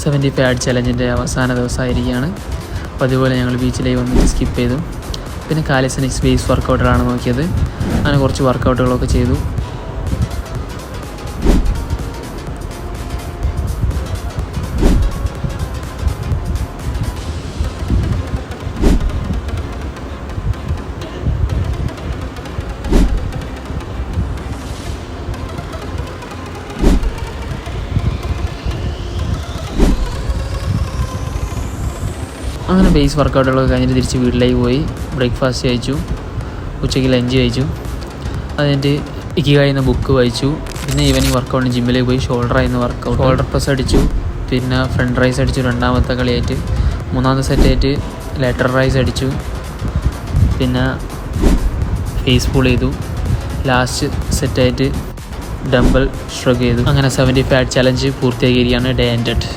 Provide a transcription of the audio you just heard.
75 add ചലഞ്ചിൻ്റെ അവസാന ദിവസമായിരിക്കുകയാണ്. അപ്പോൾ അതുപോലെ ഞങ്ങൾ ബീച്ചിലേക്ക് വന്ന് സ്കിപ്പ് ചെയ്തു. പിന്നെ കാലിസ്റ്റനിക്സ് ബേസ് വർക്കൗട്ടുകളാണ് നോക്കിയത്. അങ്ങനെ കുറച്ച് വർക്കൗട്ടുകളൊക്കെ ചെയ്തു. അങ്ങനെ ബേസ് വർക്കൗട്ടുകളൊക്കെ കഴിഞ്ഞിട്ട് തിരിച്ച് വീട്ടിലേക്ക് പോയി ബ്രേക്ക്ഫാസ്റ്റ് കഴിച്ചു. ഉച്ചയ്ക്ക് ലഞ്ച് കഴിച്ചു. അതിൻ്റെ ഇക്കിഗായി എന്ന ബുക്ക് വായിച്ചു. പിന്നെ ഈവനിങ് വർക്കൗട്ടിന് ജിമ്മിലേക്ക് പോയി ഷോൾഡർ പ്രസ് അടിച്ചു. പിന്നെ ഫ്രണ്ട് റൈസ് അടിച്ചു രണ്ടാമത്തെ കളിയായിട്ട്. മൂന്നാമത്തെ സെറ്റായിട്ട് ലാറ്ററൽ റൈസ് അടിച്ചു. പിന്നെ ഫേസ് പുൾ ചെയ്തു. ലാസ്റ്റ് സെറ്റായിട്ട് ഡംബൽ ഷ്രഗ് ചെയ്തു. അങ്ങനെ 75 ആഡ് ചലഞ്ച് പൂർത്തിയാക്കിയിരിക്കുകയാണ്. Day ended.